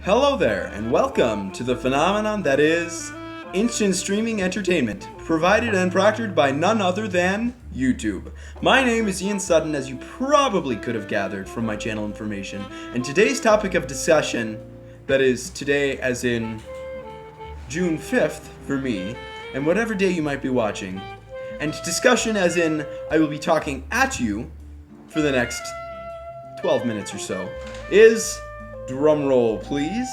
Hello there, and welcome to the phenomenon that is instant streaming entertainment, provided and proctored by none other than YouTube. My name is Ian Sutton, as you probably could have gathered from my channel information, and today's topic of discussion, that is today as in June 5th for me, and whatever day you might be watching, and discussion as in I will be talking at you for the next 12 minutes or so, is, drum roll please,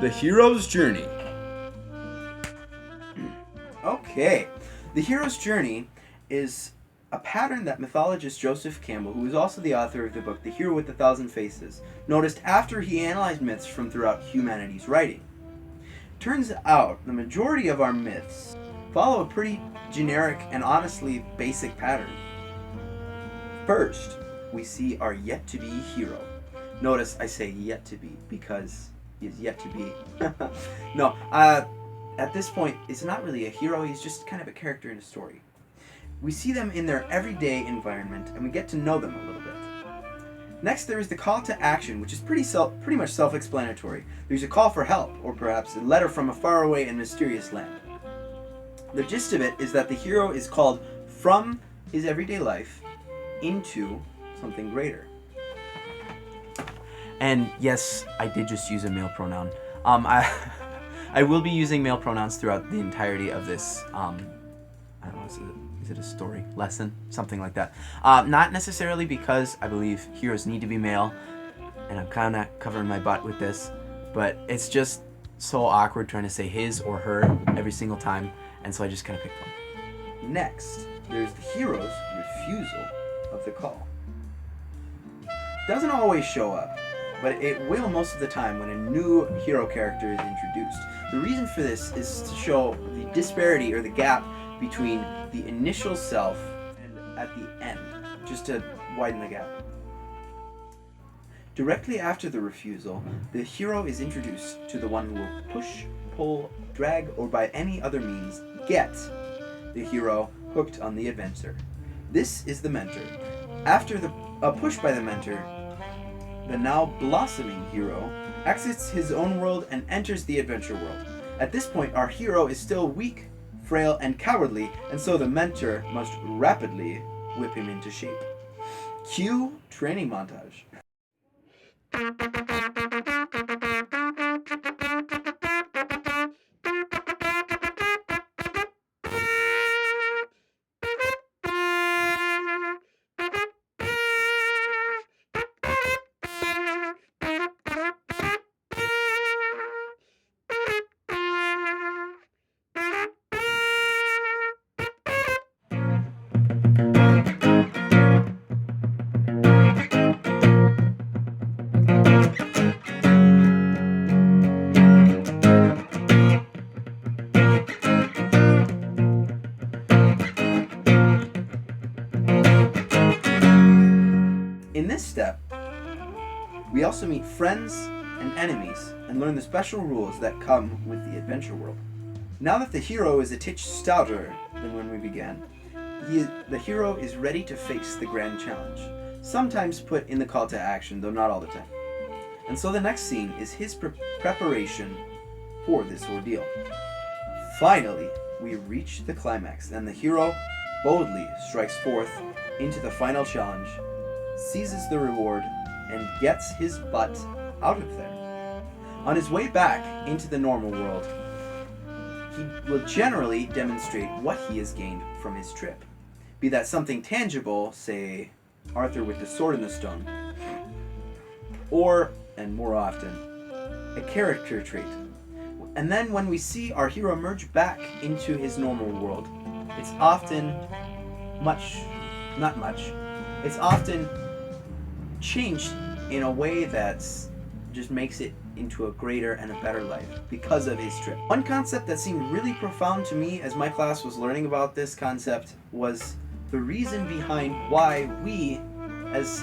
the hero's journey. Okay, the hero's journey is a pattern that mythologist Joseph Campbell, who is also the author of the book The Hero with a Thousand Faces, noticed after he analyzed myths from throughout humanity's writing. Turns out the majority of our myths follow a pretty generic and honestly basic pattern. First, we see our yet-to-be hero. Notice I say yet to be because he is yet to be. At this point, it's not really a hero, he's just kind of a character in a story. We see them in their everyday environment, and we get to know them a little bit. Next, there is the call to action, which is pretty much self-explanatory. There's a call for help, or perhaps a letter from a faraway and mysterious land. The gist of it is that the hero is called from his everyday life into something greater. And yes, I did just use a male pronoun. I will be using male pronouns throughout the entirety of this, I don't know, is it a story, lesson, something like that. Not necessarily because I believe heroes need to be male, and I'm kind of covering my butt with this, but it's just so awkward trying to say his or her every single time, and so I just kind of picked one. Next, there's the hero's refusal of the call. Doesn't always show up, but it will most of the time when a new hero character is introduced. The reason for this is to show the disparity or the gap between the initial self and at the end, just to widen the gap. Directly after the refusal, the hero is introduced to the one who will push, pull, drag, or by any other means get the hero hooked on the adventure. This is the mentor. After a push by the mentor, the now blossoming hero exits his own world and enters the adventure world. At this point, our hero is still weak, frail, and cowardly, and so the mentor must rapidly whip him into shape. Cue training montage. In this step, we also meet friends and enemies and learn the special rules that come with the adventure world. Now that the hero is a titch stouter than when we began, the hero is ready to face the grand challenge, sometimes put in the call to action, though not all the time. And so the next scene is his preparation for this ordeal. Finally, we reach the climax, and the hero boldly strikes forth into the final challenge, seizes the reward, and gets his butt out of there. On his way back into the normal world, he will generally demonstrate what he has gained from his trip. Be that something tangible, say Arthur with the sword in the stone, or, and more often, a character trait. And then when we see our hero merge back into his normal world, it's often it's often changed in a way that's just makes it into a greater and a better life because of his trip. One concept that seemed really profound to me as my class was learning about this concept was the reason behind why we as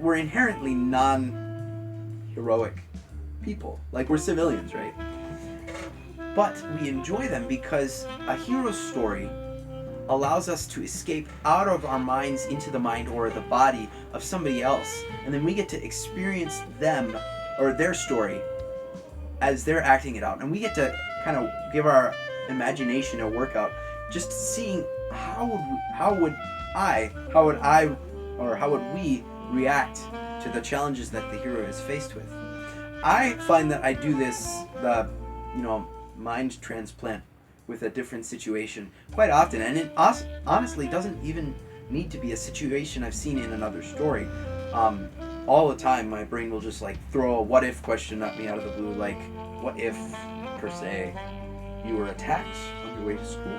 we're inherently non-heroic people. Like, we're civilians, right? But we enjoy them because a hero's story allows us to escape out of our minds into the mind or the body of somebody else, and then we get to experience them or their story as they're acting it out, and we get to kind of give our imagination a workout, just seeing how would we react to the challenges that the hero is faced with. I find that I do this, mind transplant with a different situation quite often, and it honestly doesn't even need to be a situation I've seen in another story. All the time my brain will just like throw a what if question at me out of the blue, like, what if, per se, you were attacked on your way to school?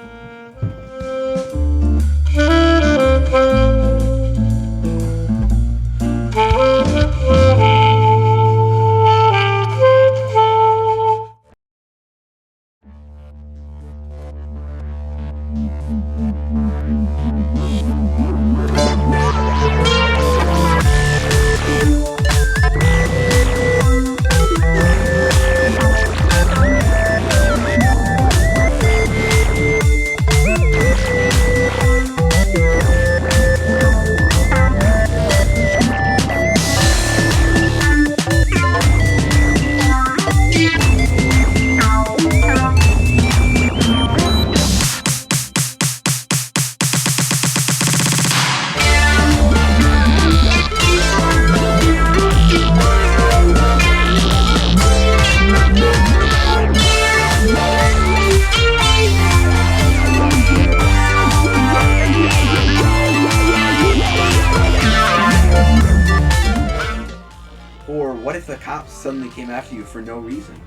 Or what if the cops suddenly came after you for no reason?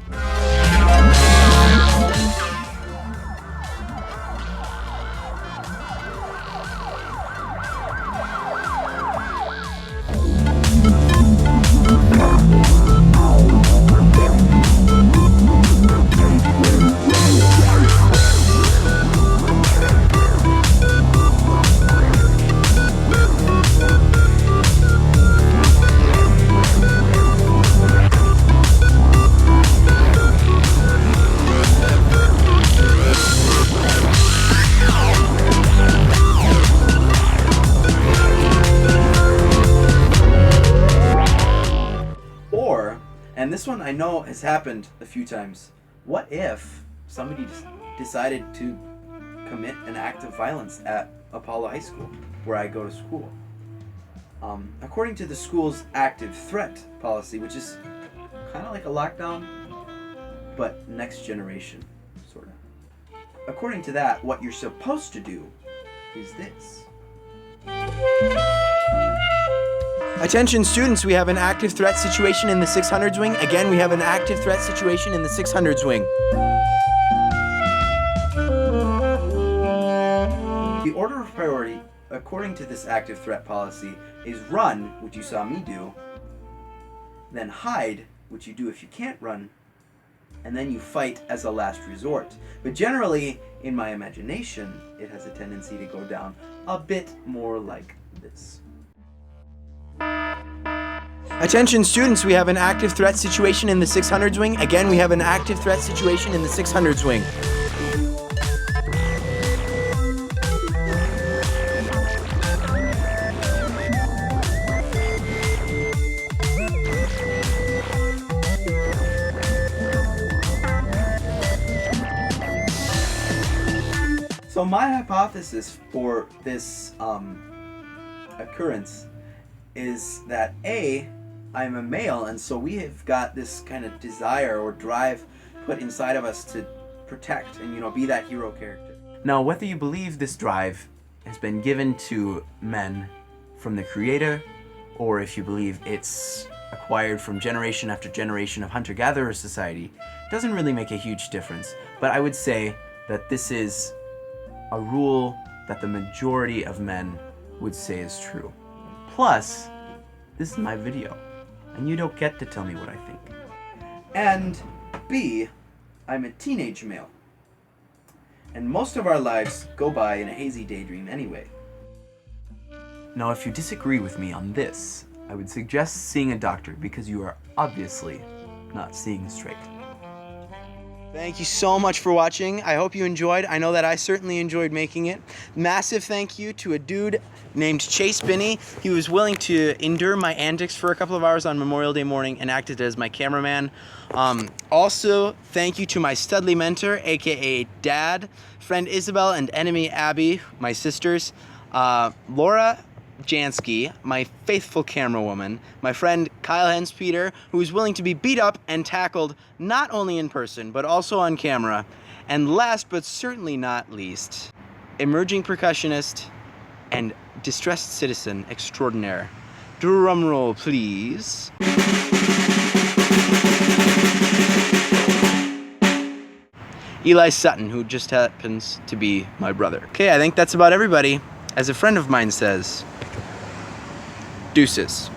And this one I know has happened a few times. What if somebody decided to commit an act of violence at Apollo High School, where I go to school? According to the school's active threat policy, which is kind of like a lockdown, but next generation, sort of. According to that, what you're supposed to do is this. Attention students, we have an active threat situation in the 600s wing. Again, we have an active threat situation in the 600s wing. The order of priority, according to this active threat policy, is run, which you saw me do, then hide, which you do if you can't run, and then you fight as a last resort. But generally, in my imagination, it has a tendency to go down a bit more like this. Attention students, we have an active threat situation in the 600s wing. Again, we have an active threat situation in the 600s wing. So my hypothesis for this occurrence is that I'm a male, and so we have got this kind of desire or drive put inside of us to protect and, be that hero character. Now, whether you believe this drive has been given to men from the Creator, or if you believe it's acquired from generation after generation of hunter-gatherer society, doesn't really make a huge difference. But I would say that this is a rule that the majority of men would say is true. Plus, this is my video, and you don't get to tell me what I think. And B, I'm a teenage male. And most of our lives go by in a hazy daydream anyway. Now, if you disagree with me on this, I would suggest seeing a doctor because you are obviously not seeing straight. Thank you so much for watching. I hope you enjoyed. I know that I certainly enjoyed making it. Massive thank you to a dude named Chase Binney. He was willing to endure my antics for a couple of hours on Memorial Day morning and acted as my cameraman. Also, thank you to my Studley mentor, aka Dad, friend Isabel, and enemy Abby, my sisters, Laura Jansky, my faithful camera woman, my friend Kyle Henspeter, who is willing to be beat up and tackled not only in person but also on camera, and last but certainly not least, emerging percussionist and distressed citizen extraordinaire. Drum roll, please. Eli Sutton, who just happens to be my brother. Okay, I think that's about everybody. As a friend of mine says, deuces.